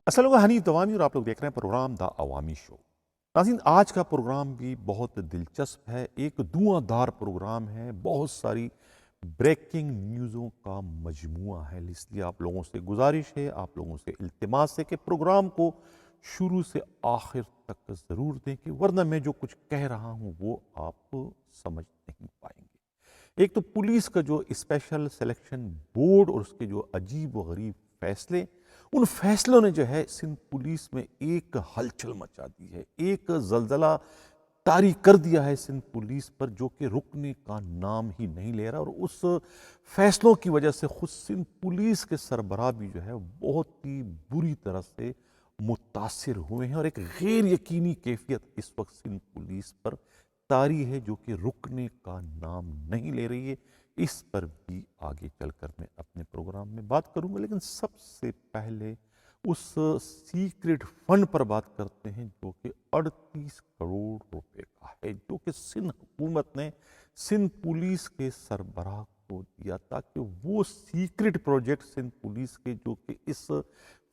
السلام علیکم حنیف دوامی اور آپ لوگ دیکھ رہے ہیں پروگرام دا عوامی شو۔ ناظرین، آج کا پروگرام بھی بہت دلچسپ ہے، ایک دھواں دار پروگرام ہے، بہت ساری بریکنگ نیوزوں کا مجموعہ ہے، اس لیے آپ لوگوں سے گزارش ہے، آپ لوگوں سے التماس ہے کہ پروگرام کو شروع سے آخر تک ضرور دیکھیں، ورنہ میں جو کچھ کہہ رہا ہوں وہ آپ سمجھ نہیں پائیں گے۔ ایک تو پولیس کا جو اسپیشل سلیکشن بورڈ اور اس کے جو عجیب و غریب فیصلے، ان فیصلوں نے جو ہے سندھ پولیس میں ایک ہلچل مچا دی ہے، ایک زلزلہ طاری کر دیا ہے سندھ پولیس پر، جو کہ رکنے کا نام ہی نہیں لے رہا، اور اس فیصلوں کی وجہ سے خود سندھ پولیس کے سربراہ بھی جو ہے بہت ہی بری طرح سے متاثر ہوئے ہیں، اور ایک غیر یقینی کیفیت اس وقت سندھ پولیس پر طاری ہے جو کہ رکنے کا نام نہیں لے رہی ہے۔ اس پر بھی آگے چل کر میں اپنے پروگرام میں بات کروں گا، لیکن سب سے پہلے اس سیکرٹ فنڈ پر بات کرتے ہیں جو کہ 38 کروڑ روپے کا ہے، جو کہ سندھ حکومت نے سندھ پولیس کے سربراہ کو دیا تاکہ وہ سیکرٹ پروجیکٹ سندھ پولیس کے جو کہ اس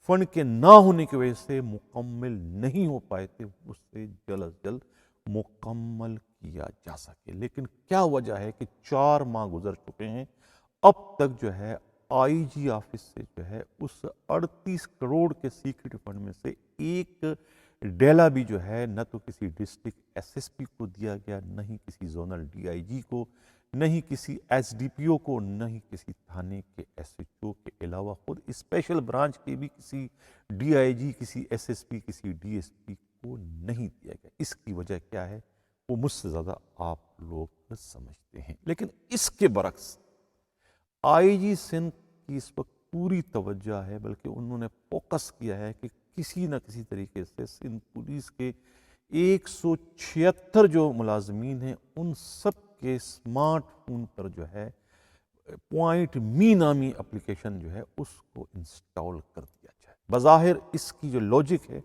فنڈ کے نہ ہونے کی وجہ سے مکمل نہیں ہو پائے تھے، اس سے جلد از جلد مکمل کیا جا سکے۔ لیکن کیا وجہ ہے کہ 4 ماہ گزر چکے ہیں، اب تک جو ہے آئی جی آفس سے جو ہے اس 38 کروڑ کے سیکرٹ فنڈ میں سے ایک ڈیلا بھی جو ہے نہ تو کسی ڈسٹرکٹ ایس ایس پی کو دیا گیا، نہ ہی کسی زونل ڈی آئی جی کو، نہ ہی کسی ایس ڈی پی او کو، نہ ہی کسی تھانے کے ایس ایچ او کے علاوہ خود اسپیشل برانچ کے بھی کسی ڈی آئی جی، کسی ایس ایس پی، کسی ڈی ایس پی کو نہیں دیا گیا۔ اس کی وجہ کیا ہے وہ مجھ سے زیادہ آپ لوگ سمجھتے ہیں، لیکن اس کے برعکس آئی جی سندھ کی اس وقت پوری توجہ ہے، بلکہ انہوں نے فوکس کیا ہے کہ کسی نہ کسی طریقے سے سندھ پولیس کے 176 جو ملازمین ہیں ان سب کے اسمارٹ فون پر جو ہے پوائنٹ می نامی اپلیکیشن جو ہے اس کو انسٹال کر دیا جائے۔ بظاہر اس کی جو لاجک ہے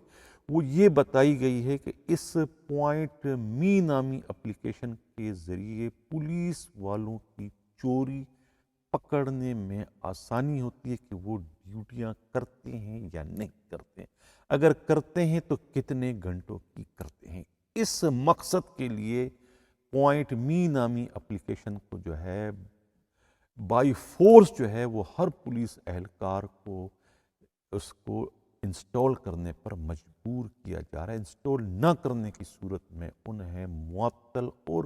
وہ یہ بتائی گئی ہے کہ اس پوائنٹ می نامی اپلیکیشن کے ذریعے پولیس والوں کی چوری پکڑنے میں آسانی ہوتی ہے کہ وہ ڈیوٹیاں کرتے ہیں یا نہیں کرتے ہیں، اگر کرتے ہیں تو کتنے گھنٹوں کی کرتے ہیں۔ اس مقصد کے لیے پوائنٹ می نامی اپلیکیشن کو جو ہے بائی فورس جو ہے وہ ہر پولیس اہلکار کو اس کو انسٹال کرنے پر مجبور کیا جا رہا ہے۔ انسٹال نہ کرنے کی صورت میں انہیں معطل اور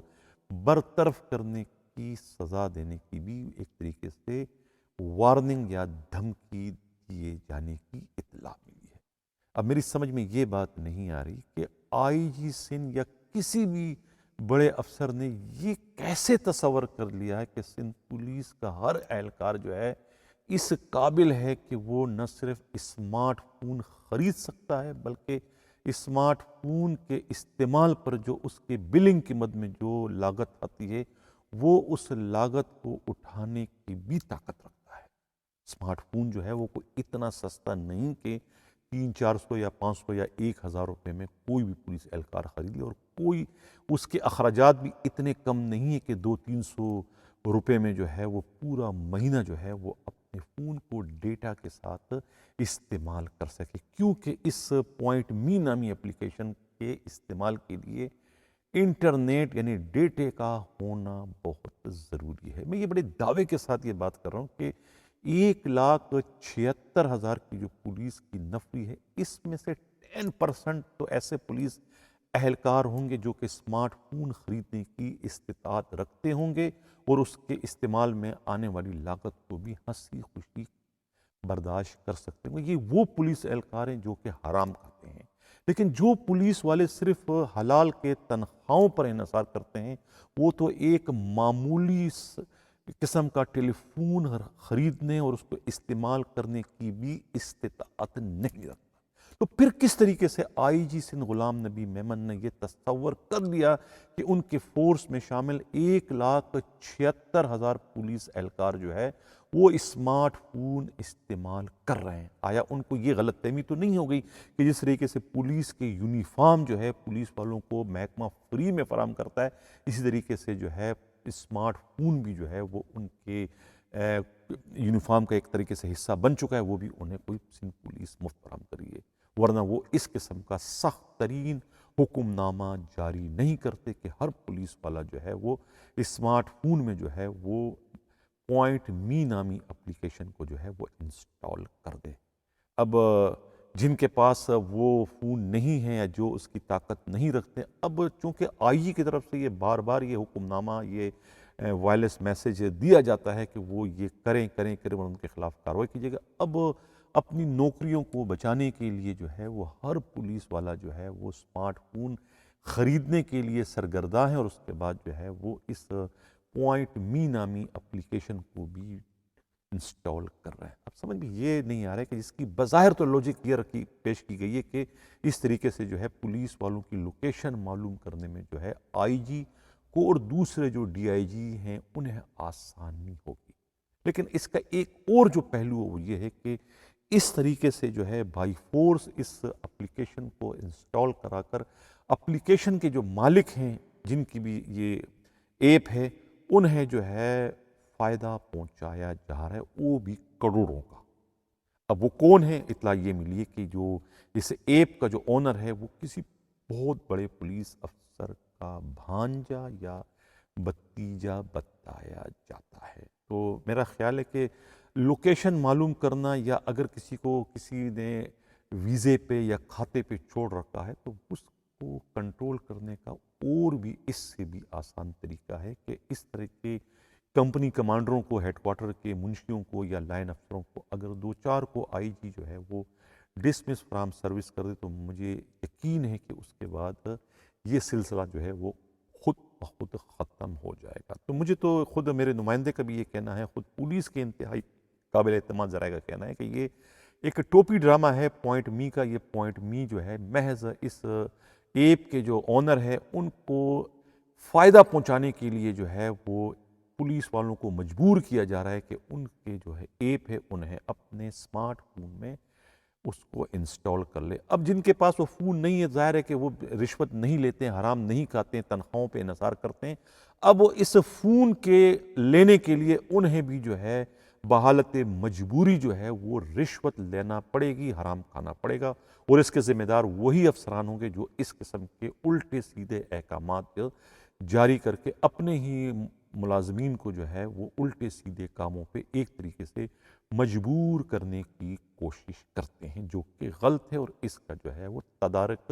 برطرف کرنے کی سزا دینے کی بھی ایک طریقے سے وارننگ یا دھمکی دیے جانے کی اطلاع ملی ہے۔ اب میری سمجھ میں یہ بات نہیں آ رہی کہ آئی جی سندھ یا کسی بھی بڑے افسر نے یہ کیسے تصور کر لیا ہے کہ سندھ پولیس کا ہر اہلکار جو ہے اس قابل ہے کہ وہ نہ صرف اسمارٹ فون خرید سکتا ہے بلکہ اسمارٹ فون کے استعمال پر جو اس کے بلنگ کی مد میں جو لاگت آتی ہے وہ اس لاگت کو اٹھانے کی بھی طاقت رکھتا ہے۔ اسمارٹ فون جو ہے وہ کوئی اتنا سستا نہیں کہ 300-400 یا 500 یا 1000 روپے میں کوئی بھی پولیس اہلکار خرید لے، اور کوئی اس کے اخراجات بھی اتنے کم نہیں ہے کہ 200-300 روپے میں جو ہے وہ پورا مہینہ جو ہے وہ اپنے فون کو ڈیٹا کے ساتھ استعمال کر سکے، کیونکہ اس پوائنٹ می نامی اپلیکیشن کے استعمال کے لیے انٹرنیٹ یعنی ڈیٹے کا ہونا بہت ضروری ہے۔ میں یہ بڑے دعوے کے ساتھ یہ بات کر رہا ہوں کہ 1,76,000 کی جو پولیس کی نفری ہے اس میں سے 10% تو ایسے پولیس اہلکار ہوں گے جو کہ اسمارٹ فون خریدنے کی استطاعت رکھتے ہوں گے اور اس کے استعمال میں آنے والی لاگت کو بھی ہنسی خوشی برداشت کر سکتے ہیں۔ یہ وہ پولیس اہلکار ہیں جو کہ حرام کھاتے ہیں، لیکن جو پولیس والے صرف حلال کے تنخواہوں پر انحصار کرتے ہیں وہ تو ایک معمولی قسم کا ٹیلی فون خریدنے اور اس کو استعمال کرنے کی بھی استطاعت نہیں رکھتا۔ تو پھر کس طریقے سے آئی جی سندھ غلام نبی میمن نے یہ تصور کر لیا کہ ان کے فورس میں شامل 1,76,000 پولیس اہلکار جو ہے وہ اسمارٹ فون استعمال کر رہے ہیں؟ آیا ان کو یہ غلط فہمی تو نہیں ہو گئی کہ جس طریقے سے پولیس کے یونیفارم جو ہے پولیس والوں کو محکمہ فری میں فراہم کرتا ہے، اسی طریقے سے جو ہے اسمارٹ فون بھی جو ہے وہ ان کے یونیفارم کا ایک طریقے سے حصہ بن چکا ہے، وہ بھی انہیں کوئی سندھ پولیس مفت فراہم کری ہے، ورنہ وہ اس قسم کا سخت ترین حکم نامہ جاری نہیں کرتے کہ ہر پولیس والا جو ہے وہ اسمارٹ فون میں جو ہے وہ پوائنٹ می نامی اپلیکیشن کو جو ہے وہ انسٹال کر دے۔ اب جن کے پاس وہ فون نہیں ہے یا جو اس کی طاقت نہیں رکھتے، اب چونکہ آئی جی کی طرف سے یہ بار بار یہ حکم نامہ، یہ وائرلیس میسیج دیا جاتا ہے کہ وہ یہ کریں اور ان کے خلاف کارروائی کیجیے گا، اب اپنی نوکریوں کو بچانے کے لیے جو ہے وہ ہر پولیس والا جو ہے وہ اسمارٹ فون خریدنے کے لیے سرگرداں ہے، اور اس کے بعد جو ہے وہ اس پوائنٹ می نامی اپلیکیشن کو بھی انسٹال کر رہے ہیں۔ اب سمجھ میں یہ نہیں آ رہا ہے کہ جس کی بظاہر تو لاجک یہ پیش کی گئی ہے کہ اس طریقے سے جو ہے پولیس والوں کی لوکیشن معلوم کرنے میں جو ہے آئی جی کو اور دوسرے جو ڈی آئی جی ہیں انہیں آسانی ہوگی، لیکن اس کا ایک اور جو پہلو ہے وہ یہ ہے کہ اس طریقے سے جو ہے بائی فورس اس اپلیکیشن کو انسٹال کرا کر اپلیکیشن کے جو مالک ہیں جن کی بھی یہ ایپ ہے انہیں جو ہے فائدہ پہنچایا جا رہا ہے، وہ بھی کروڑوں کا۔ اب وہ کون ہے؟ اطلاع یہ ملی ہے کہ جو اس ایپ کا جو اونر ہے وہ کسی بہت بڑے پولیس افسر کا بھانجا یا بھتیجا بتایا جاتا ہے۔ تو میرا خیال ہے کہ لوکیشن معلوم کرنا، یا اگر کسی کو کسی نے ویزے پہ یا کھاتے پہ چھوڑ رکھا ہے تو اس کو کنٹرول کرنے کا اور بھی اس سے بھی آسان طریقہ ہے کہ اس طرح کے کمپنی کمانڈروں کو، ہیڈ کوارٹر کے منشیوں کو یا لائن افسروں کو اگر دو چار کو آئی جی جو ہے وہ ڈسمس فرام سروس کر دے تو مجھے یقین ہے کہ اس کے بعد یہ سلسلہ جو ہے وہ خود بخود ختم ہو جائے گا۔ تو مجھے تو خود میرے نمائندے کا بھی یہ کہنا ہے، خود پولیس کے انتہائی قابل اعتماد ذرائع کا کہنا ہے کہ یہ ایک ٹوپی ڈرامہ ہے پوائنٹ می کا۔ یہ پوائنٹ می جو ہے محض اس ایپ کے جو اونر ہے ان کو فائدہ پہنچانے کے لیے جو ہے وہ پولیس والوں کو مجبور کیا جا رہا ہے کہ ان کے جو ہے ایپ ہے انہیں اپنے اسمارٹ فون میں اس کو انسٹال کر لے۔ اب جن کے پاس وہ فون نہیں ہے، ظاہر ہے کہ وہ رشوت نہیں لیتے ہیں، حرام نہیں کھاتے ہیں، تنخواہوں پہ انحصار کرتے ہیں، اب وہ اس فون کے لینے کے لیے انہیں بھی جو ہے بحالت مجبوری جو ہے وہ رشوت لینا پڑے گی، حرام کھانا پڑے گا، اور اس کے ذمہ دار وہی افسران ہوں گے جو اس قسم کے الٹے سیدھے احکامات جاری کر کے اپنے ہی ملازمین کو جو ہے وہ الٹے سیدھے کاموں پہ ایک طریقے سے مجبور کرنے کی کوشش کرتے ہیں، جو کہ غلط ہے، اور اس کا جو ہے وہ تدارک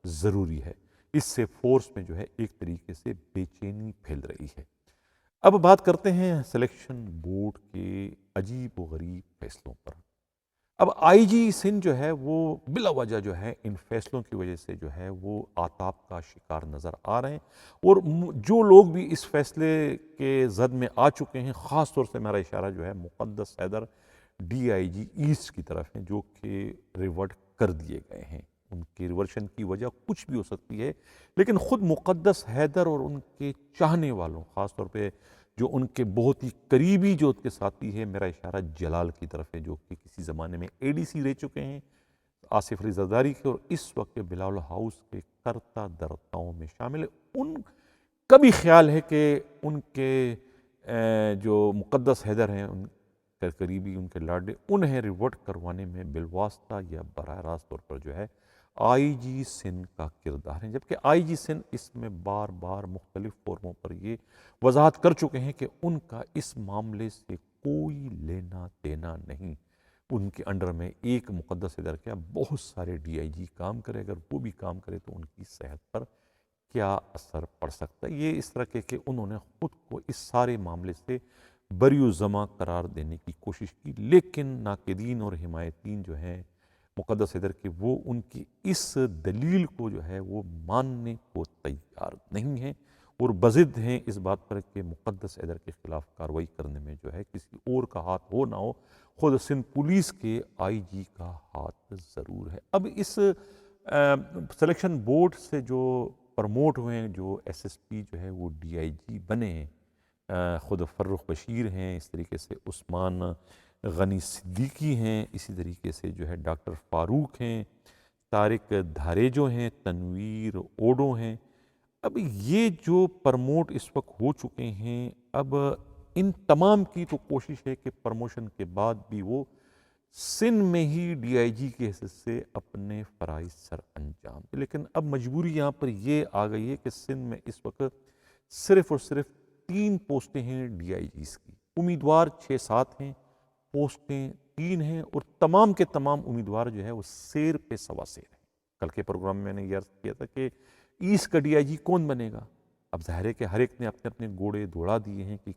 ضروری ہے۔ اس سے فورس میں جو ہے ایک طریقے سے بے چینی پھیل رہی ہے۔ اب بات کرتے ہیں سلیکشن بورڈ کے عجیب و غریب فیصلوں پر۔ اب آئی جی سندھ جو ہے وہ بلا وجہ جو ہے ان فیصلوں کی وجہ سے جو ہے وہ آتاب کا شکار نظر آ رہے ہیں، اور جو لوگ بھی اس فیصلے کے زد میں آ چکے ہیں، خاص طور سے میرا اشارہ جو ہے Muqaddas Haider D I G East کی طرف ہیں، جو کہ ریورٹ کر دیے گئے ہیں۔ ان کے ریورشن کی وجہ کچھ بھی ہو سکتی ہے، لیکن خود مقدس حیدر اور ان کے چاہنے والوں، خاص طور پہ جو ان کے بہت ہی قریبی جو ان کے ساتھی ہے، میرا اشارہ جلال کی طرف ہے، جو کہ کسی زمانے میں اے ڈی سی رہ چکے ہیں آصف علی زرداری کے، اور اس وقت بلال ہاؤس کے کرتا درتاؤں میں شامل ہے۔ ان کا بھی خیال ہے کہ ان کے جو مقدس حیدر ہیں، ان کے قریبی، ان کے لاڈلے، انہیں ریورٹ کروانے میں بالواسطہ یا براہ راست طور پر جو ہے آئی جی سندھ کا کردار ہے، جبکہ آئی جی سندھ اس میں بار بار مختلف فورموں پر یہ وضاحت کر چکے ہیں کہ ان کا اس معاملے سے کوئی لینا دینا نہیں۔ ان کے انڈر میں ایک مقدس حیدر کیا بہت سارے ڈی آئی جی کام کرے، اگر وہ بھی کام کرے تو ان کی صحت پر کیا اثر پڑ سکتا ہے۔ یہ اس طرح کہ انہوں نے خود کو اس سارے معاملے سے بری و ذمہ قرار دینے کی کوشش کی، لیکن ناقدین اور حمایتین جو ہیں مقدس حیدر کے، وہ ان کی اس دلیل کو جو ہے وہ ماننے کو تیار نہیں ہیں، اور بضد ہیں اس بات پر کہ مقدس حیدر کے خلاف کارروائی کرنے میں جو ہے کسی اور کا ہاتھ ہو نہ ہو، خود سندھ پولیس کے آئی جی کا ہاتھ ضرور ہے۔ اب اس سلیکشن بورڈ سے جو پرموٹ ہوئے ہیں، جو ایس ایس پی جو ہے وہ ڈی آئی جی بنے ہیں، خود فرخ بشیر ہیں، اس طریقے سے عثمان غنی صدیقی ہیں، اسی طریقے سے جو ہے ڈاکٹر فاروق ہیں، طارق دھاریجو ہیں، تنویر اوڈو ہیں۔ اب یہ جو پرموٹ اس وقت ہو چکے ہیں، اب ان تمام کی تو کوشش ہے کہ پروموشن کے بعد بھی وہ سندھ میں ہی ڈی آئی جی کے حصے سے اپنے فرائض سر انجام دے، لیکن اب مجبوری یہاں پر یہ آ گئی ہے کہ سندھ میں اس وقت صرف اور صرف 3 پوسٹیں ہیں ڈی آئی جیز کی، امیدوار 6-7 ہیں، پوسٹیں 3 ہیں، اور تمام کے تمام امیدوار جو ہے وہ سیر پہ سوا سیر ہیں۔ کل کے پروگرام میں نے یہ عرض کیا تھا کہ ایسٹ کا ڈی آئی جی کون بنے گا؟ اب ظاہر ہے کہ ہر ایک نے اپنے اپنے گھوڑے دوڑا دیے ہیں کہ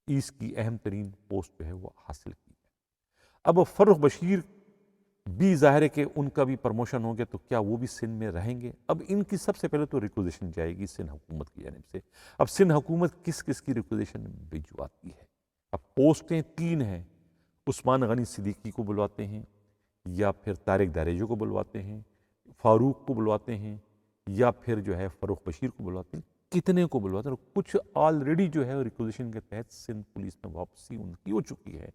ایسٹ کی اہم ترین پوسٹ جو ہے وہ حاصل کی ہے۔ اب فروخ بشیر بھی ظاہر ہے کہ ان کا بھی پروموشن ہو گیا، تو کیا وہ بھی سندھ میں رہیں گے؟ اب ان کی سب سے پہلے تو ریکوزیشن جائے گی سندھ حکومت کی جانب سے۔ اب سندھ حکومت کس کس کی ریکوزیشن بھجواتی ہے؟ اب پوسٹیں 3 ہیں، عثمان غنی صدیقی کو بلواتے ہیں، یا پھر طارق داریجو کو بلواتے ہیں، فاروق کو بلواتے ہیں، یا پھر جو ہے فروخ بشیر کو بلواتے ہیں۔ کتنے کو بلواتے ہیں؟ اور کچھ آلریڈی جو ہے ریکوزیشن کے تحت سندھ پولیس میں واپسی ان کی ہو چکی ہے،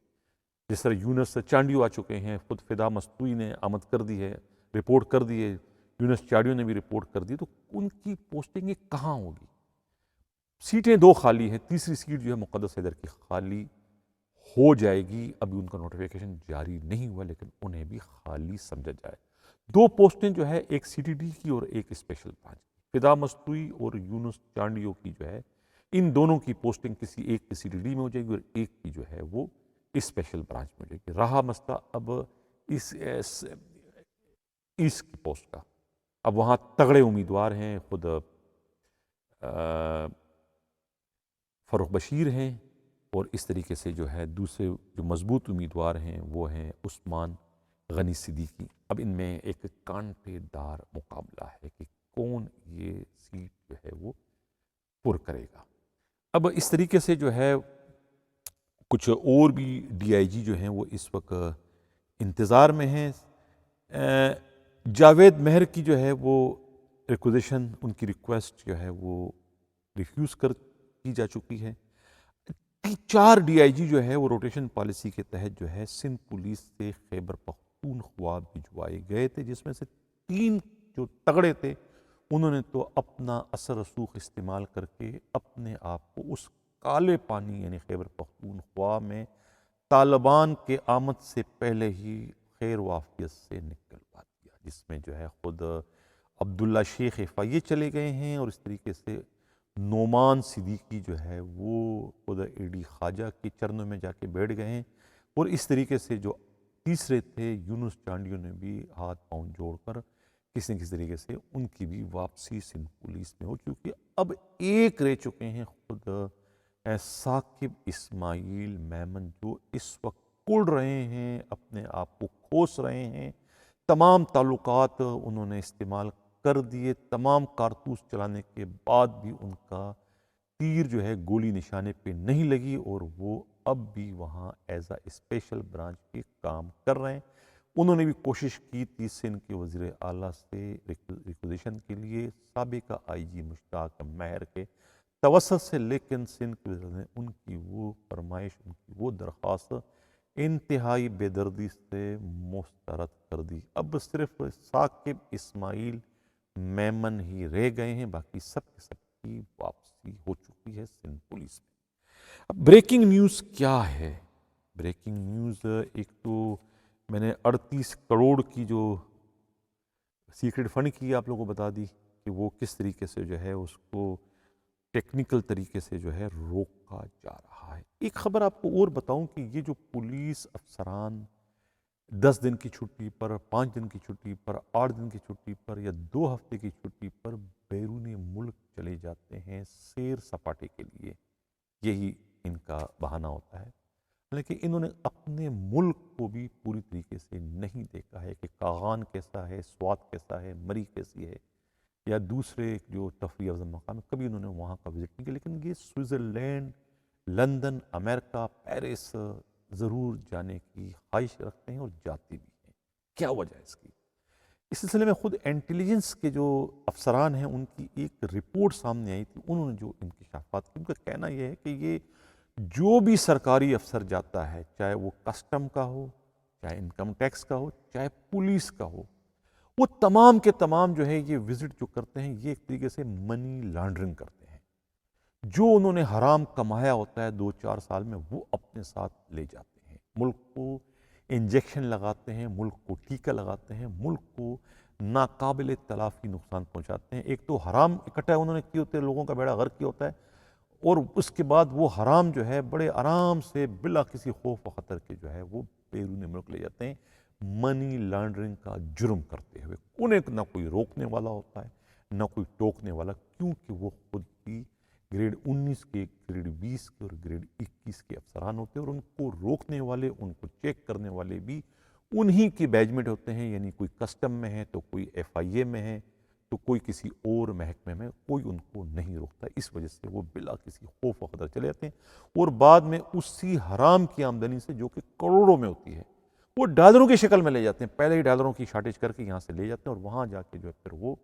جس طرح یونس چانڈیو آ چکے ہیں، خود فدا مستوی نے آمد کر دی ہے، رپورٹ کر دی ہے، یونس چانڈیو نے بھی رپورٹ کر دی، تو ان کی پوسٹنگیں کہاں ہوگی؟ سیٹیں 2 خالی ہیں، تیسری سیٹ جو ہے مقدس حیدر کی خالی ہو جائے گی، ابھی ان کا نوٹیفیکیشن جاری نہیں ہوا، لیکن انہیں بھی خالی سمجھا جائے۔ 2 پوسٹیں جو ہے، ایک سی ٹی ڈی کی اور ایک اسپیشل برانچ کی، فدا مستوی اور یونس چانڈیو کی جو ہے، ان دونوں کی پوسٹنگ کسی ایک کی سی ٹی ڈی میں ہو جائے گی اور ایک کی جو ہے وہ اسپیشل برانچ میں ہو جائے گی۔ رہا مسئلہ اب اس کی پوسٹ کا، اب وہاں تگڑے امیدوار ہیں، خود فروخ بشیر ہیں، اور اس طریقے سے جو ہے دوسرے جو مضبوط امیدوار ہیں وہ ہیں عثمان غنی صدیقی۔ اب ان میں ایک کانٹے دار مقابلہ ہے کہ کون یہ سیٹ جو ہے وہ پر کرے گا۔ اب اس طریقے سے جو ہے کچھ اور بھی ڈی آئی جی جو ہیں وہ اس وقت انتظار میں ہیں۔ جاوید مہر کی جو ہے وہ ریکوزیشن، ان کی ریکویسٹ جو ہے وہ ریفیوز کی جا چکی ہے۔ 4 ڈی آئی جی جو ہے وہ روٹیشن پالیسی کے تحت جو ہے سندھ پولیس سے خیبر پختونخوا بھجوائے گئے تھے، جس میں سے 3 جو تگڑے تھے انہوں نے تو اپنا اثر رسوخ استعمال کر کے اپنے آپ کو اس کالے پانی یعنی خیبر پختونخوا میں طالبان کے آمد سے پہلے ہی خیر و عافیت سے نکلوا دیا، جس میں جو ہے خود عبداللہ شیخ FIA چلے گئے ہیں، اور اس طریقے سے نعمان صدیقی جو ہے وہ خود اے ڈی خواجہ کے چرنوں میں جا کے بیٹھ گئے ہیں، اور اس طریقے سے جو تیسرے تھے یونس چانڈیو نے بھی ہاتھ پاؤں جوڑ کر کسی نہ کسی طریقے سے ان کی بھی واپسی سندھ پولیس میں ہو چکی۔ اب ایک رہ چکے ہیں خود ثاقب اسماعیل میمن، جو اس وقت کڑ رہے ہیں، اپنے آپ کو کھوس رہے ہیں، تمام تعلقات انہوں نے استعمال کر دیے، تمام کارتوس چلانے کے بعد بھی ان کا تیر جو ہے گولی نشانے پہ نہیں لگی، اور وہ اب بھی وہاں ایز اے اسپیشل برانچ کے کام کر رہے ہیں۔ انہوں نے بھی کوشش کی تھی سندھ کے وزیر اعلیٰ سے ریکوزیشن کے لیے سابقہ آئی جی مشتاق مہر کے توسط سے، لیکن سندھ کے وزیر نے ان کی وہ فرمائش، ان کی وہ درخواست انتہائی بے دردی سے مسترد کر دی۔ اب صرف ثاقب اسماعیل میمن ہی رہ گئے ہیں، باقی سب کے سب کی واپسی ہو چکی ہے سندھ پولیس میں۔ اب بریکنگ نیوز کیا ہے؟ بریکنگ نیوز ایک تو میں نے 38 کروڑ کی جو سیکرٹ فنڈ کی آپ لوگوں کو بتا دی کہ وہ کس طریقے سے جو ہے اس کو ٹیکنیکل طریقے سے جو ہے روکا جا رہا ہے۔ ایک خبر آپ کو اور بتاؤں کہ یہ جو پولیس افسران 10 دن کی چھٹی پر، 5 دن کی چھٹی پر، 8 دن کی چھٹی پر یا 2 ہفتے کی چھٹی پر بیرون ملک چلے جاتے ہیں سیر سپاٹے کے لیے، یہی ان کا بہانہ ہوتا ہے، لیکن انہوں نے اپنے ملک کو بھی پوری طریقے سے نہیں دیکھا ہے کہ کاغان کیسا ہے، سوات کیسا ہے، مری کیسی ہے، یا دوسرے جو تفریح افزا مقام ہے، کبھی انہوں نے وہاں کا وزٹ نہیں کیا، لیکن یہ سوئٹزرلینڈ، لندن، امریکہ، پیرس ضرور جانے کی خواہش رکھتے ہیں اور جاتے بھی ہیں۔ کیا وجہ ہے اس کی؟ اس سلسلے میں خود انٹیلیجنس کے جو افسران ہیں ان کی ایک رپورٹ سامنے آئی تھی، انہوں نے جو انکشافات کی، ان کا کہنا یہ ہے کہ یہ جو بھی سرکاری افسر جاتا ہے، چاہے وہ کسٹم کا ہو، چاہے انکم ٹیکس کا ہو، چاہے پولیس کا ہو، وہ تمام کے تمام جو ہے یہ وزٹ جو کرتے ہیں یہ ایک طریقے سے منی لانڈرنگ کرتے ہیں۔ جو انہوں نے حرام کمایا ہوتا ہے 2-4 سال میں، وہ اپنے ساتھ لے جاتے ہیں، ملک کو انجیکشن لگاتے ہیں، ملک کو ٹیکہ لگاتے ہیں، ملک کو ناقابل تلافی نقصان پہنچاتے ہیں۔ ایک تو حرام اکٹھا انہوں نے کیے ہوتے ہیں، لوگوں کا بیڑا غرق کیا ہوتا ہے، اور اس کے بعد وہ حرام جو ہے بڑے آرام سے بلا کسی خوف و خطر کے جو ہے وہ بیرون ملک لے جاتے ہیں، منی لانڈرنگ کا جرم کرتے ہوئے۔ انہیں نہ کوئی روکنے والا ہوتا ہے، نہ کوئی ٹوکنے والا، کیونکہ وہ خود بھی گریڈ 19 کے، گریڈ 20 کے اور گریڈ 21 کے افسران ہوتے ہیں، اور ان کو روکنے والے، ان کو چیک کرنے والے بھی انہی کے بیجمنٹ ہوتے ہیں، یعنی کوئی کسٹم میں ہے تو کوئی FIA میں ہے تو کوئی کسی اور محکمے میں، کوئی ان کو نہیں روکتا۔ اس وجہ سے وہ بلا کسی خوف و خطر چلے جاتے ہیں، اور بعد میں اسی حرام کی آمدنی سے، جو کہ کروڑوں میں ہوتی ہے، وہ ڈالروں کی شکل میں لے جاتے ہیں، پہلے ہی ڈالروں کی شارٹیج کر کے یہاں سے لے جاتے ہیں، اور وہاں جا کے جو ہے پھر وہ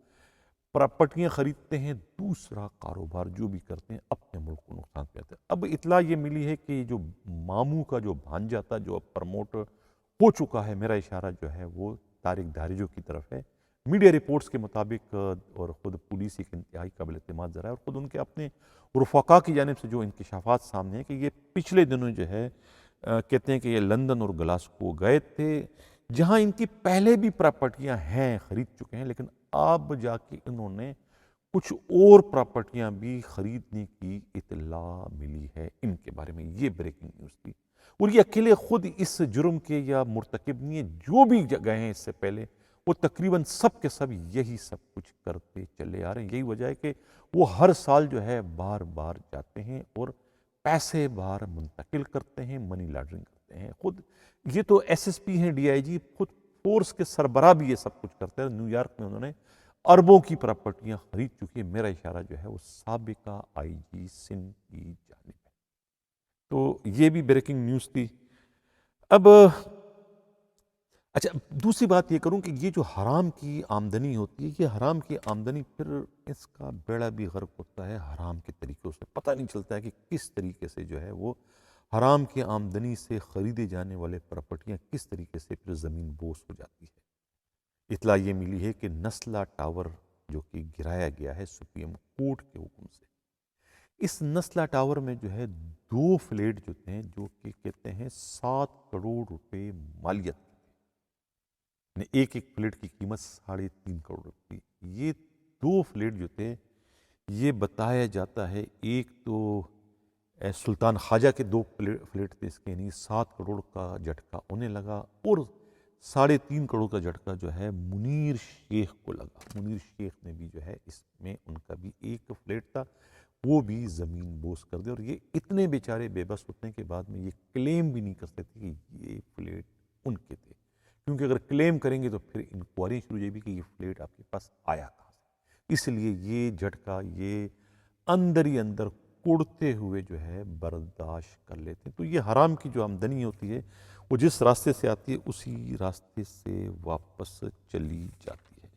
پراپرٹیاں خریدتے ہیں، دوسرا کاروبار جو بھی کرتے ہیں، اپنے ملک کو نقصان پہنچاتے ہیں۔ اب اطلاع یہ ملی ہے کہ جو ماموں کا جو بھانجا تھا، جو اب پروموٹ ہو چکا ہے، میرا اشارہ جو ہے وہ طارق داریجو کی طرف ہے، میڈیا رپورٹس کے مطابق، اور خود پولیس ایک انتہائی قابل اعتماد ذرائع اور خود ان کے اپنے رفقا کی جانب سے جو انکشافات سامنے ہیں کہ یہ پچھلے دنوں جو ہے کہتے ہیں کہ یہ لندن اور گلاسکو گئے تھے، جہاں ان کی پہلے بھی پراپرٹیاں ہیں، خرید چکے ہیں، لیکن اب جا کے انہوں نے کچھ اور پراپرٹیاں بھی خریدنے کی اطلاع ملی ہے ان کے بارے میں۔ یہ بریکنگ نیوز تھی، اور یہ اکیلے خود اس جرم کے یا مرتکب نہیں ہیں، جو بھی گئے ہیں اس سے پہلے وہ تقریباً سب کے سب یہی سب کچھ کرتے چلے آ رہے ہیں۔ یہی وجہ ہے کہ وہ ہر سال جو ہے بار بار جاتے ہیں اور پیسے باہر منتقل کرتے ہیں، منی لانڈرنگ کرتے ہیں۔ خود یہ تو SSP ہیں، DIG، خود فورس کے سربراہ بھی یہ سب کچھ کرتے ہیں۔ نیو یارک میں انہوں نے اربوں کی پراپرٹیاں خرید چکی ہیں۔ میرا اشارہ جو ہے وہ سابقہ IG سندھ کی جانب ہے۔ تو یہ بھی بریکنگ نیوز تھی۔ اب اچھا، دوسری بات یہ کروں کہ یہ جو حرام کی آمدنی ہوتی ہے، یہ حرام کی آمدنی پھر اس کا بیڑا بھی غرق ہوتا ہے حرام کے طریقوں سے۔ پتہ نہیں چلتا ہے کہ کس طریقے سے جو ہے وہ حرام کی آمدنی سے خریدے جانے والے پراپرٹیاں کس طریقے سے پھر زمین بوس ہو جاتی ہے۔ اطلاع یہ ملی ہے کہ نسلہ ٹاور جو کہ گرایا گیا ہے سپریم کورٹ کے حکم سے، اس نسلہ ٹاور میں جو ہے 2 فلیٹ جو تھے، جو کہ کہتے ہیں 7 کروڑ روپے مالیت، یعنی ایک ایک فلیٹ کی قیمت 3.5 کروڑ روپے۔ یہ 2 فلیٹ جو تھے، یہ بتایا جاتا ہے، ایک تو سلطان خواجہ کے 2 فلیٹ تھے، اس کے یعنی 7 کروڑ کا جھٹکا انہیں لگا، اور 3.5 کروڑ کا جھٹکا جو ہے منیر شیخ کو لگا۔ منیر شیخ نے بھی جو ہے اس میں ان کا بھی ایک فلیٹ تھا، وہ بھی زمین بوس کر دے، اور یہ اتنے بیچارے بے بس ہونے کے بعد میں یہ کلیم بھی نہیں کر سکتے کہ یہ فلیٹ ان کے تھے، کیونکہ اگر کلیم کریں گے تو پھر انکوائری شروع ہو جائے گی کہ یہ فلیٹ آپ کے پاس آیا کہاں سے۔ اس لیے یہ جھٹکا یہ اندر ہی اندر کڑتے ہوئے جو ہے برداشت کر لیتے ہیں۔ تو یہ حرام کی جو آمدنی ہوتی ہے وہ جس راستے سے آتی ہے اسی راستے سے واپس چلی جاتی ہے۔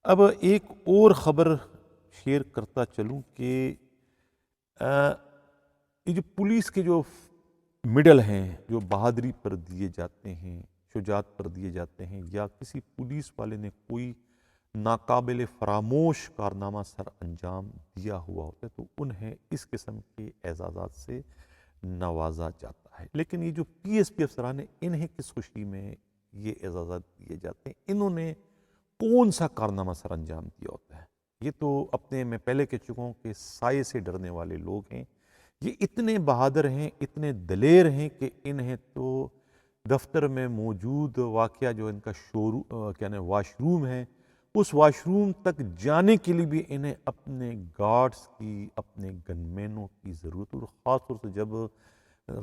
اب ایک اور خبر شیئر کرتا چلوں کہ یہ جو پولیس کے جو میڈل ہیں، جو بہادری پر دیے جاتے ہیں، شجاعت پر دیے جاتے ہیں، یا کسی پولیس والے نے کوئی ناقابل فراموش کارنامہ سر انجام دیا ہوا ہوتا ہے تو انہیں اس قسم کے اعزازات سے نوازا جاتا ہے۔ لیکن یہ جو PSP افسران ہیں، انہیں کس خوشی میں یہ اعزازات دیے جاتے ہیں؟ انہوں نے کون سا کارنامہ سر انجام دیا ہوتا ہے؟ یہ تو اپنے، میں پہلے کہہ چکا ہوں کہ سائے سے ڈرنے والے لوگ ہیں۔ یہ اتنے بہادر ہیں، اتنے دلیر ہیں کہ انہیں تو دفتر میں موجود واقعہ جو ان کا واش روم ہے، اس واش روم تک جانے کے لیے بھی انہیں اپنے گارڈز کی، اپنے گن مینوں کی ضرورت، اور خاص طور سے جب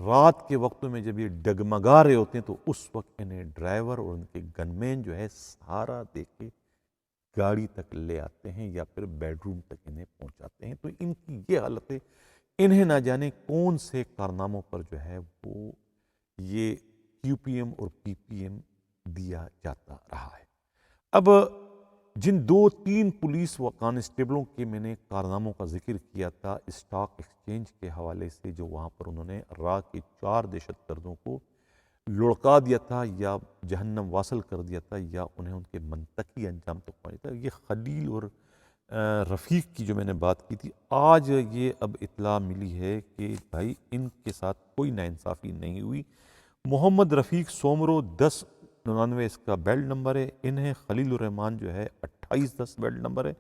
رات کے وقتوں میں جب یہ ڈگمگا رہے ہوتے ہیں تو اس وقت انہیں ڈرائیور اور ان کے گن مین جو ہے سہارا دے کے گاڑی تک لے آتے ہیں یا پھر بیڈ روم تک انہیں پہنچاتے ہیں۔ تو ان کی یہ حالت ہے، انہیں نہ جانے کون سے کارناموں پر جو ہے وہ یہ QPM اور PPM دیا جاتا رہا ہے۔ اب جن 2-3 پولیس و کانسٹیبلوں کے میں نے کارناموں کا ذکر کیا تھا اسٹاک ایکسچینج کے حوالے سے، جو وہاں پر انہوں نے عراق کے 4 دہشت گردوں کو لڑکا دیا تھا یا جہنم واصل کر دیا تھا، یا انہیں ان کے منطقی انجام تک پہنچا تھا، یہ خلیل اور رفیق کی جو میں نے بات کی تھی، آج یہ اب اطلاع ملی ہے کہ بھائی ان کے ساتھ کوئی ناانصافی نہیں ہوئی۔ محمد رفیق سومرو 1099 اس کا بیلٹ نمبر ہے، انہیں خلیل الرحمان جو ہے 2810 بیلٹ نمبر ہے،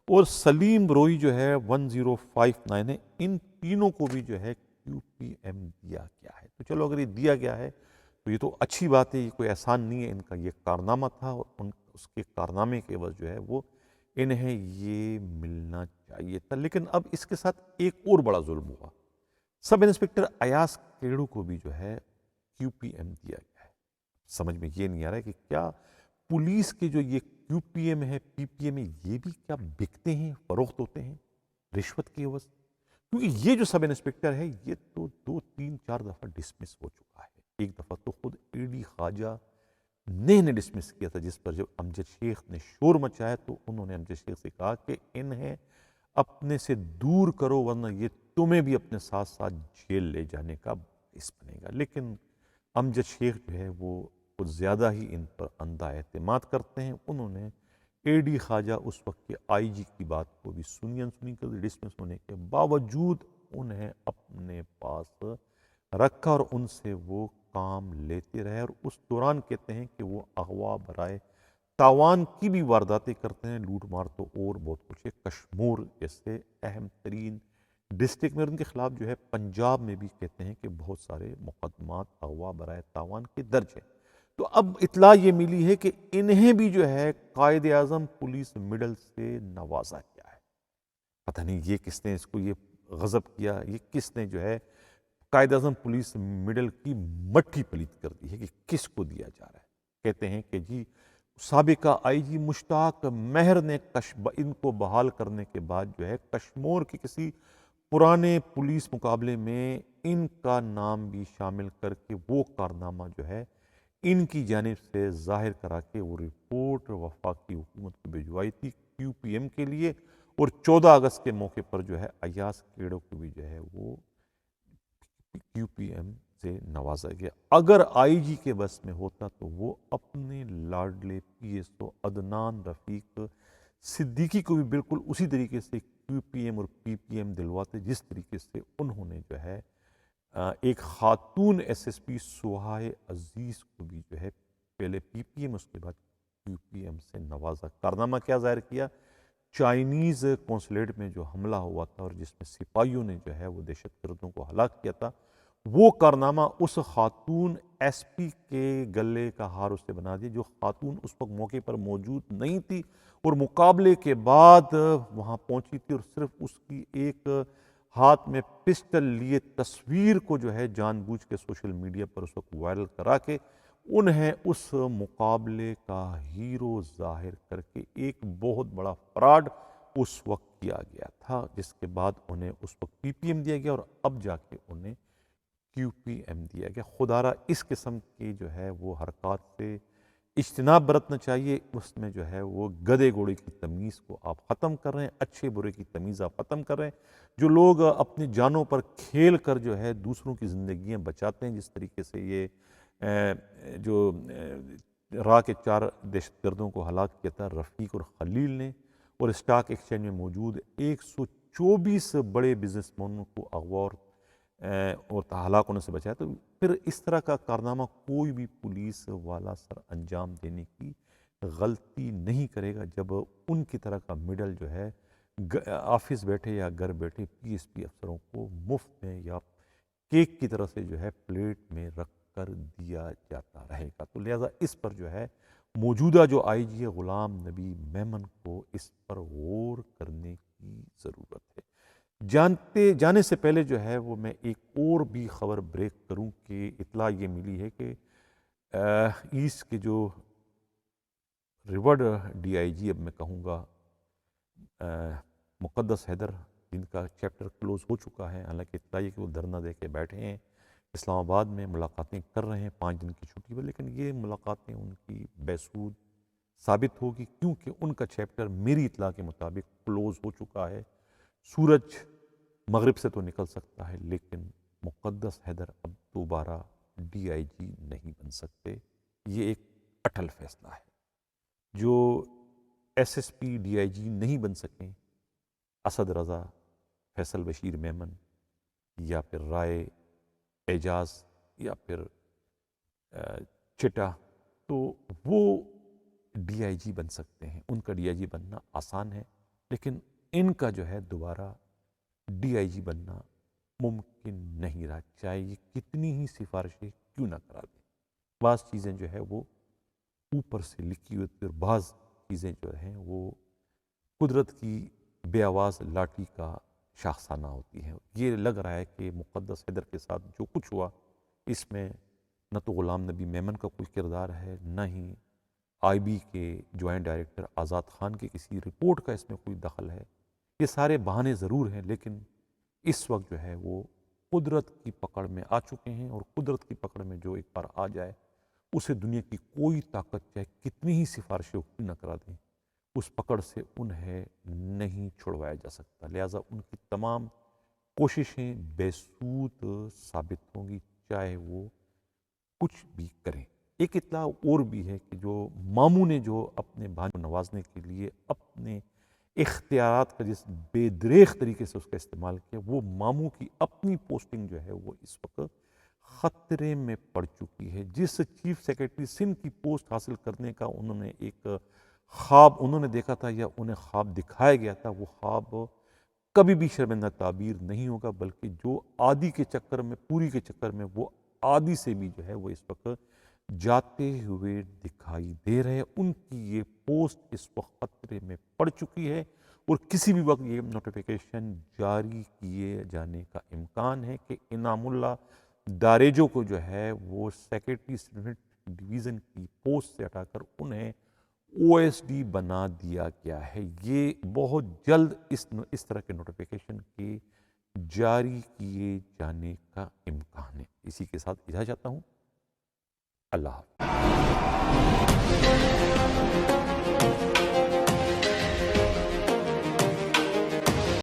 اور سلیم روئی جو ہے 1059 ہے۔ ان تینوں کو بھی جو ہے کیو پی ایم دیا گیا ہے۔ تو چلو اگر یہ دیا گیا ہے تو یہ تو اچھی بات ہے، یہ کوئی احسان نہیں ہے، ان کا یہ کارنامہ تھا، اور اس کے کارنامے کے عوض جو ہے وہ انہیں یہ ملنا چاہیے تھا۔ لیکن اب اس کے ساتھ ایک اور بڑا ظلم ہوا، سب انسپکٹر ایاز کیڑو کو بھی جو ہے کیو پی ایم دیا گیا ہے۔ سمجھ میں یہ نہیں آ رہا ہے کہ کیا پولیس کے جو یہ کیو پی ایم ہے، پی پی ایم ہے، یہ بھی کیا بکتے ہیں، فروخت ہوتے ہیں رشوت کے عوض؟ کیونکہ یہ جو سب انسپکٹر ہے یہ تو 2 3 4 دفعہ ڈسمس ہو چکا ہے۔ ایک دفعہ تو خود اے ڈی خواجہ نے ڈسمس کیا تھا، جس پر جب امجد شیخ نے شور مچایا تو انہوں نے امجد شیخ سے کہا کہ انہیں اپنے سے دور کرو ورنہ یہ تمہیں بھی اپنے ساتھ ساتھ جیل لے جانے کا باعث بنے گا۔ لیکن امجد شیخ جو ہے وہ کچھ زیادہ ہی ان پر اندھا اعتماد کرتے ہیں۔ انہوں نے اے ڈی خواجہ اس وقت کے آئی جی کی بات کو بھی سنی انسنی کر دی، ڈسمس ہونے کے باوجود انہیں اپنے پاس رکھا اور ان سے وہ کام لیتے رہے، اور اس دوران کہتے ہیں کہ وہ اغوا برائے تاوان کی بھی وارداتیں کرتے ہیں، لوٹ مار تو اور بہت کچھ ہے۔ کشمور جیسے اہم ترین ڈسٹرکٹ میں ان کے خلاف جو ہے پنجاب میں بھی کہتے ہیں کہ بہت سارے مقدمات اغوا برائے تاوان کے درج ہیں۔ تو اب اطلاع یہ ملی ہے کہ انہیں بھی جو ہے قائد اعظم پولیس میڈل سے نوازا گیا ہے۔ پتہ نہیں یہ کس نے اس کو یہ غضب کیا، یہ کس نے جو ہے قائد اعظم پولیس میڈل کی مٹھی پلیت کر دی ہے کہ کس کو دیا جا رہا ہے۔ کہتے ہیں کہ جی سابقہ آئی جی مشتاق مہر نے ان کو بحال کرنے کے بعد جو ہے کشمور کے کسی پرانے پولیس مقابلے میں ان کا نام بھی شامل کر کے وہ کارنامہ جو ہے ان کی جانب سے ظاہر کرا کے وہ رپورٹ وفاقی حکومت کو بھجوائی تھی کیو پی ایم کے لیے، اور 14 اگست کے موقع پر جو ہے ایاز کیڑو کو بھی جو ہے وہ کیو پی ایم سے نوازا گیا۔ اگر آئی جی کے بس میں ہوتا تو وہ اپنے لاڈلے پی ایس او عدنان رفیق صدیقی کو بھی بالکل اسی طریقے سے کیو پی ایم اور پی پی ایم دلواتے جس طریقے سے انہوں نے جو ہے ایک خاتون ایس ایس پی سوہائے عزیز کو بھی جو ہے پہلے پی پی ایم اس کے بعد کیو پی ایم سے نوازا۔ کارنامہ کیا ظاہر کیا؟ چائنیز قونصلیٹ میں جو حملہ ہوا تھا اور جس میں سپاہیوں نے جو ہے وہ دہشت گردوں کو ہلاک کیا تھا، وہ کارنامہ اس خاتون ایس پی کے گلے کا ہار اس سے بنا دیا جو خاتون اس وقت موقع پر موجود نہیں تھی اور مقابلے کے بعد وہاں پہنچی تھی، اور صرف اس کی ایک ہاتھ میں پسٹل لیے تصویر کو جو ہے جان بوجھ کے سوشل میڈیا پر اس وقت وائرل کرا کے انہیں اس مقابلے کا ہیرو ظاہر کر کے ایک بہت بڑا فراڈ اس وقت کیا گیا تھا، جس کے بعد انہیں اس وقت پی پی ایم دیا گیا اور اب جا کے انہیں کیو پی ایم دیا گیا۔ خدارہ اس قسم کی جو ہے وہ حرکات سے اجتناب برتنا چاہیے، اس میں جو ہے وہ گدھے گھوڑے کی تمیز کو آپ ختم کر رہے ہیں، اچھے برے کی تمیز آپ ختم کر رہے ہیں۔ جو لوگ اپنی جانوں پر کھیل کر جو ہے دوسروں کی زندگیاں بچاتے ہیں، جس طریقے سے یہ جو راہ کے 4 دہشت گردوں کو ہلاک کیا تھا رفیق اور خلیل نے، اور اسٹاک ایکسچینج میں موجود 124 بڑے بزنس مینوں کو اغوا اور ہلاک ہونے سے بچایا، تو پھر اس طرح کا کارنامہ کوئی بھی پولیس والا سر انجام دینے کی غلطی نہیں کرے گا جب ان کی طرح کا میڈل جو ہے آفس بیٹھے یا گھر بیٹھے پی ایس پی افسروں کو مفت میں یا کیک کی طرح سے جو ہے پلیٹ میں رکھ کر دیا جاتا رہے گا۔ تو لہٰذا اس پر جو ہے موجودہ جو آئی جی غلام نبی میمن کو اس پر غور کرنے کی ضرورت ہے۔ جانے سے پہلے جو ہے وہ میں ایک اور بھی خبر بریک کروں کہ اطلاع یہ ملی ہے کہ ایسٹ کے جو ریورڈ ڈی آئی جی اب میں کہوں گا مقدس حیدر، جن کا چیپٹر کلوز ہو چکا ہے، حالانکہ اطلاع یہ کہ وہ دھرنا دے کے بیٹھے ہیں اسلام آباد میں، ملاقاتیں کر رہے ہیں 5 دن کی چھٹی پر، لیکن یہ ملاقاتیں ان کی بیسود ثابت ہوگی کیونکہ ان کا چیپٹر میری اطلاع کے مطابق کلوز ہو چکا ہے۔ سورج مغرب سے تو نکل سکتا ہے لیکن مقدس حیدر اب دوبارہ ڈی آئی جی نہیں بن سکتے، یہ ایک اٹل فیصلہ ہے۔ جو S S P D I G نہیں بن سکیں، اسد رضا، فیصل بشیر میمن یا پھر رائے اعجاز یا پھر چٹا، تو وہ ڈی آئی جی بن سکتے ہیں، ان کا ڈی آئی جی بننا آسان ہے، لیکن ان کا جو ہے دوبارہ ڈی آئی جی بننا ممکن نہیں رہا، چاہے یہ کتنی ہی سفارشیں کیوں نہ کرا دیں۔ بعض چیزیں جو ہے وہ اوپر سے لکھی ہوتی اور بعض چیزیں جو ہیں وہ قدرت کی بے آواز لاٹھی کا شاخسانہ ہوتی ہیں۔ یہ لگ رہا ہے کہ مقدس حیدر کے ساتھ جو کچھ ہوا، اس میں نہ تو غلام نبی میمن کا کوئی کردار ہے، نہ ہی آئی بی کے جوائنٹ ڈائریکٹر آزاد خان کی کسی رپورٹ کا اس میں کوئی دخل ہے۔ یہ سارے بہانے ضرور ہیں، لیکن اس وقت جو ہے وہ قدرت کی پکڑ میں آ چکے ہیں، اور قدرت کی پکڑ میں جو ایک بار آ جائے، اسے دنیا کی کوئی طاقت چاہے کتنی ہی سفارشیں کیوں نہ کرا دیں، اس پکڑ سے انہیں نہیں چھڑوایا جا سکتا۔ لہٰذا ان کی تمام کوششیں بے سود ثابت ہوں گی، چاہے وہ کچھ بھی کریں۔ ایک اطلاع اور بھی ہے کہ جو ماموں نے جو اپنے بھائی کو نوازنے کے لیے اپنے اختیارات کا جس بے دریغ طریقے سے اس کا استعمال کیا، وہ ماموں کی اپنی پوسٹنگ جو ہے وہ اس وقت خطرے میں پڑ چکی ہے۔ جس چیف سیکرٹری سندھ کی پوسٹ حاصل کرنے کا انہوں نے ایک خواب انہوں نے دیکھا تھا یا انہیں خواب دکھایا گیا تھا، وہ خواب کبھی بھی شرمندہ تعبیر نہیں ہوگا، بلکہ جو آدھی کے چکر میں، پوری کے چکر میں، وہ آدھی سے بھی جو ہے وہ اس وقت جاتے ہوئے دکھائی دے رہے ہیں۔ ان کی یہ پوسٹ اس وقت خطرے میں پڑ چکی ہے، اور کسی بھی وقت یہ نوٹیفیکیشن جاری کیے جانے کا امکان ہے کہ انعام اللہ داریجو کو جو ہے وہ سیکرٹری سینٹ ڈویژن کی پوسٹ سے ہٹا کر انہیں او ایس ڈی بنا دیا گیا ہے۔ یہ بہت جلد اس طرح کے نوٹیفیکیشن کے جاری کیے جانے کا امکان ہے۔ اسی کے ساتھ اجازت چاہتا ہوں، اللہ حافظ۔